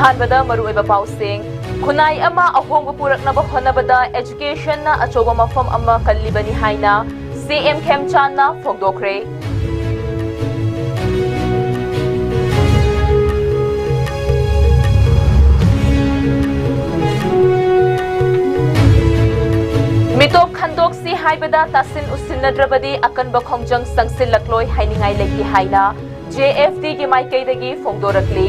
अहानबदा मरुओइबा पाउसिंग खुनाई अमा अहोंग पुरकनबा होनबदा एजुकेशन ना अचोबा मफम अमा कल्लिबनी हाइना सीएम खेमचान ना फोंदोखरे मितोप खंदोक्सी हाइबदा तासिन उसिनद्रबदी अकनबा खोंजंग संगसिलक्लोय हाइनिंगाई लेकी हाइना JFD की माइकैदगी फोंदोरकली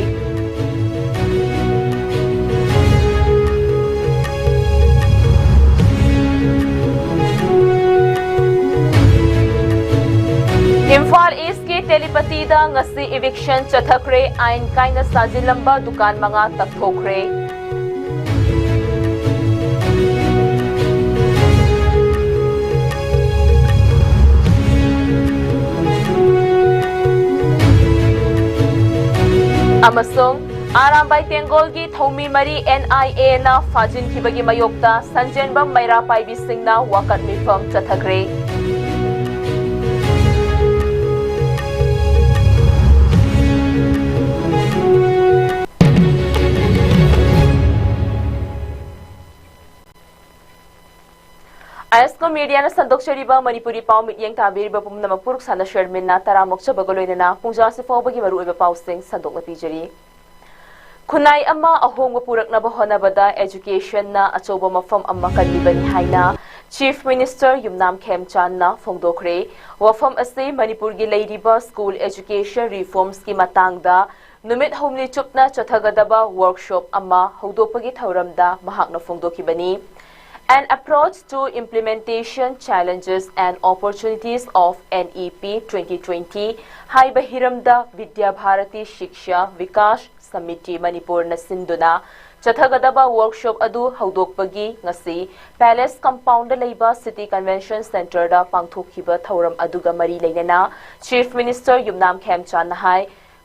इम्फाल ईस्ट की टेलीपतीदा ngasi eviction चथखरे आइन काइना साजिलंबा दुकान मंगा तकथोखरे अमसोंग आरामबाई तेंगोल की थौमी मरी NIA ना फाजिन खिबगी मयोक्ता संजेनबम मैरा पाइबी सिंगना वाकत मिफम चथखरे ISCOM मीडिया ना संदोक्चरीबा मणिपुरी पाव मियेंग ताबीरिबा पुमना पुरुक साना शर्मिना तरामोक्च बगलोइना पुंजा से फौबगी मरुइबा पाउसिंग संदोकना पीजरी खुनाई अमा अहोंग पुरकनबा होनबदा एजुकेशन ना अचोबा मफम अमा कल्लिबनी हाइना चीफ मिनिस्टर युमनाम खेमचान ना फोंदोखरे वफम असे मणिपुर की लेरिबा स्कूल एजुकेशन रिफॉर्म्स की मतांगदा नुमित होमनी चुपना चथगदबा वर्कशॉप अमा हौदोपगी थौरमदा महाकना फोंदोखिबनी An approach to implementation challenges and opportunities of NEP 2020 Haiba Hiramda Vidya Bharati Shiksha Vikash Samiti Manipur na Sinduna Chathagadaba workshop adu haudokpagi ngasi Palace Compound Leiba City Convention Center da pangthokhiba thauram aduga mari leinana Chief Minister Yumnam Khemchan hai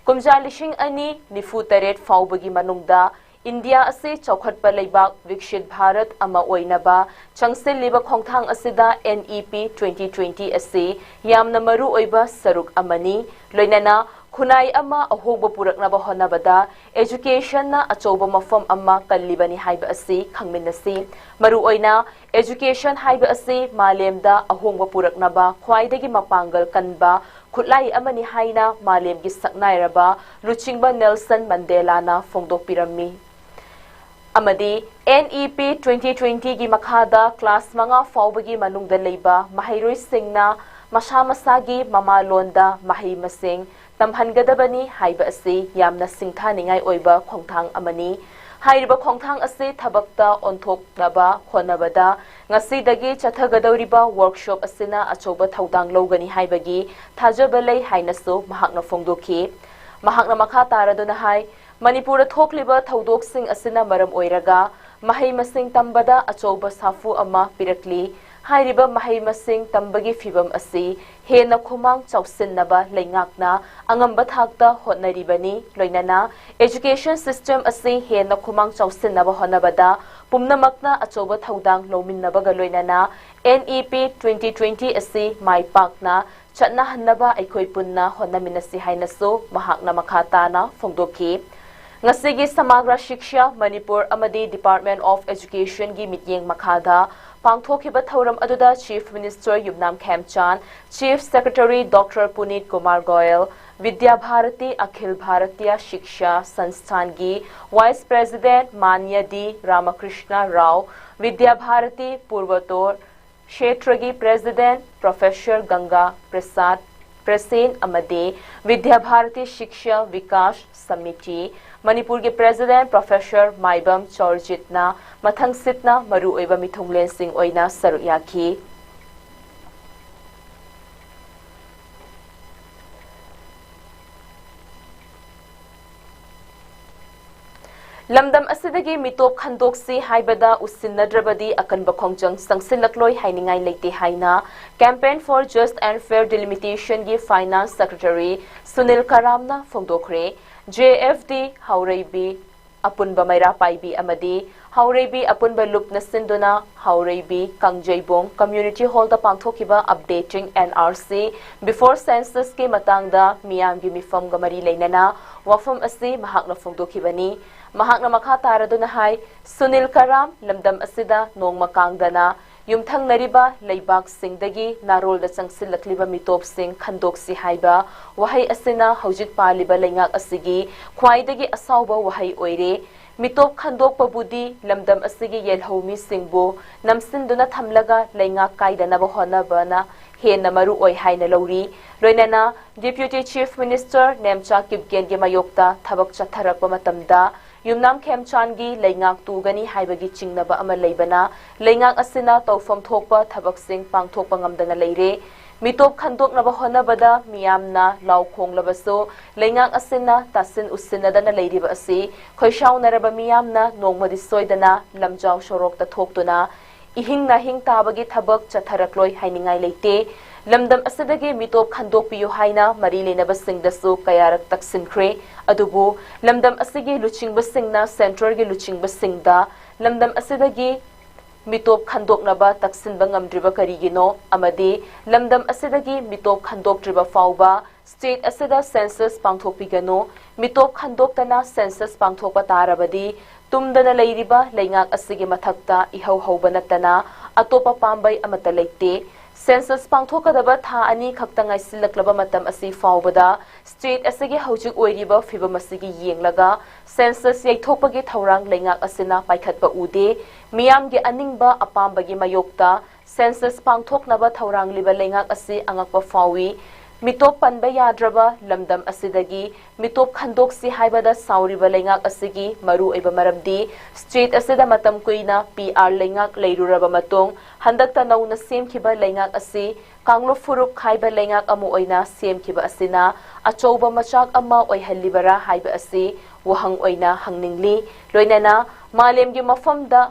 kumja lishing ani nifu taret faubagi manungda India ase chawkhatpa leibak vikshit Bharat ama oinaba changsil liba khongthang asida NEP 2020 ase yamna maru oiba saruk amani loinana khunai ama ahogba puraknaba honabada education na achoba mafam ama kallibani haiba ase khangminasi maru oina education haiba ase malemda ahogba puraknaba khwaidagi mapangal kanba खुलाई अमनी हाइना मालेम की सकनाइरबा लुचिंगबा Nelson Mandela ना फोंदोक पिरम्मी अमदी NEP 2020 की मखादा class मंगा फाउबगी मनुंगदा लेबा महिरोई सिंगना मशा मसागी mama लोंदा मही मसिंग तमहनगदबनी हाइबा असे यामना सिंथानिंगाई ओइबा खोंथांग अमनी हाइरिबा खोंथांग असे थबक्ता ओंथोकनबा होनबदा ngasi चथगदौरिबा workshop असिना अचोबा थौदांग लौगनी हाइबगी थाजबलै हाइनसो महाकना फोंदोखि महाकना मखा तारदुना हाइ मणिपुर थोकलिबा थौदोकसिंग असिना मरम ओइरगा महै मसिंग तंबदा अचोबा साफु अमा पिरकली हाइरिबा महै मसिंग तंबगी फिबम असि हेना खुमांग चौसिननबा लेंगाकना अंगंबा थाकता होनरिबनी लोइनना एजुकेशन सिस्टम असि हेना खुमांग चौसिननबा होनबदा पुमनमकना अचोबा थौदांग लोमिननबगा लोइनना NEP 2020 असि माइपाकना चटना हन्नबा अखोय पुन्ना होनमिनसि हाइनसो महाकना मखाताना फोंदोखि ngasi samagra shiksha manipur amadi department of education gi mityeng makhada pangthokhiba thauram aduda chief minister yumnam khemchan chief secretary dr punit kumar goyal vidya bharati akhil bharatiya shiksha sansthan gi vice president manya d ramakrishna rao vidya bharati purvator kshetragi president professor ganga prasad Prasen Amade Vidya Bharati Shiksha Vikash Samiti Manipur के President Professor Maibam Chorjitna Mathang Sitna Maru Oiba Mithonglen Singh Oina Saruyaki Lamdam asidagi mitop khandoksi haibada usinnadrabadi akanba khongjang sangsilakloi hainingai leite haina campaign for just and fair delimitation gi finance secretary Sunil Karamna phongdokre JFD Haureibi apunba maira paibi amadi Haureibi apunba lupna sinduna Haureibi Kangjaibong community hall da pangthokiba updating NRC before census ke matangda miyam gi mifam gamari leinana wafam asi mahakna phongdokhibani mahakna makha taraduna hai Sunil Karam lamdam asida nongma kangdana yumthangnariba leibak singdagi narolda changsilakliba mitop sing khandoksi haiba wahai asina hojik paliba leingak asigi khwaidagi asawba wahai oire mitop khandokpa budi lamdam asigi yelhomi singbo namsinduna thamlaga leingak kaidanaba honabana henna maru oi haina lori loinana Deputy Chief Minister Nemcha Kipgengi mayokta thabak chatharakpa matamda Yumnam Khemchangi leingak tugani haibagi chingnaba ama leibana leingak asina tawfam thokpa thabak sing pangthokpa ngamdana leire mitop khandoknaba honabada miyamna laukhonglabaso leingak asina tasin usinadana leiriba asi khoishaunaraba miyamna nongmadi soidana lamjaw shorokta thoktuna ihingna hing tabagi thabak chatharakloi hainingai leite lamdam asidagi mitop khandokpiyo haina mari lenaba singdasu kayarak taksinkhre adubu lamdam asigi luchingba singna central gi luchingba singda lamdam asidagi mitop khandoknaba taksinba ngamdriba karigino amadi lamdam asidagi mitop khandoktriba fauba state asida census pangthokpigano mitop khandoktana census pangthokpa tarabadi tumdana leiriba leingak asigi mathakta ihau hauba natana atopa pambai amata leite Census pangthokadaba tha ani khaktangai silaklaba matam asi faubada state asigi hojik oiriba fibam asigi yenglaga census yaithokpagi thaurang leingak asina paikhatpa ude miyamgi aningba apambagi mayokta census pangthoknaba thaurang liba leingak asi angakpa fawi mitop panba yadraba lamdam asidagi mitop khandoksi haibada sauriba leingak asigi maru eba maramdi state asida matam kuina PR leingak leiruraba matong handakta nauna semkhiba leingak asi kanglo furuk khaiba leingak amu oina semkhiba asina achouba machak ama oihallibara haiba asi wahang oina hangningli loinana malemgi mafamda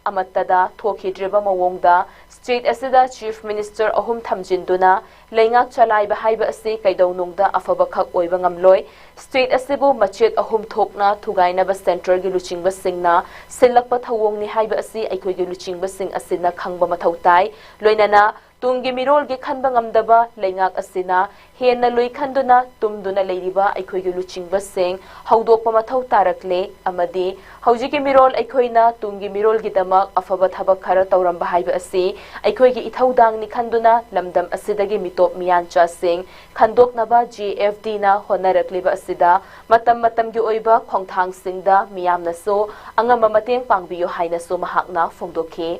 amatada thokhidreba mawongda state asida chief minister ahum thamjinduna leingak chalaiba haiba asi kaidonungda afaba khak oiba ngamloi state asibu machet ahum thokna thugainaba central gi luchingba singna silakpa thawongni haiba asi aikoi gi luchingba sing asina khangba mathautai loinana tungi mirol gi khanba ngamdaba leingak asina henna loi khanduna tumduna leiriba aikoi gi luchingba sing haudokpa mathau tarakle amadi hauji gi mirol aikoina tungi mirol gi damak afaba thabak khara tawramba haiba asi aikoi gi ithaudang ni khanduna lamdam asidagi mitop miyancha sing khandoknaba GFD na honarakliba asida matam gi oiba khongthang singda miyamna so angama mateng pangbiyo haina so mahakna phongdokhe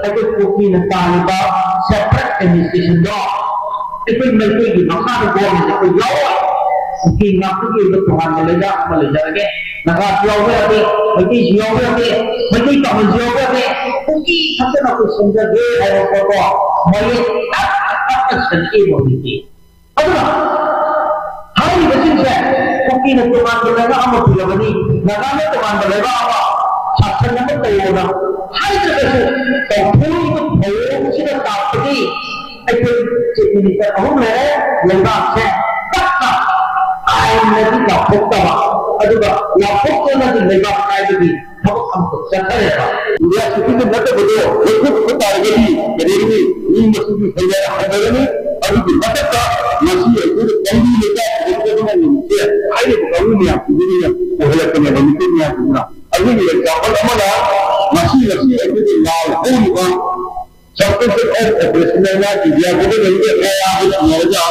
Itu kopi nentang itu separate administration law. Itu mereka itu masa itu orang itu lawan. Mungkin nak pergi ke Tuhan Malaysia lagi. Nak jauh lagi, mungkin jauh lagi, mungkin tak jauh lagi. Mungkin kita nak bersama dia ada apa? Malaysia tak sendiri mungkin. Apa? Hari ini saya kopi nentang Malaysia amat bila ni. Nak Tuhan Malaysia apa? Sahaja nak tahu nak. Hai terus, tapi itu baru sudah tapi itu jadi orang lembab saya tak air nanti tak pokok aduh tak pokok nanti lembab saya jadi apa kamu sekarang ya dia seperti nanti betul itu kita jadi ini mesti saya ada ini aduh nanti tak masih itu jadi kita dengan ini air baru ni aku ini boleh kena ini ni aku nak aduh ni kalau mana masih itu dilawan pun sampai ke operasionalnya dia boleh jadi kayak apa saja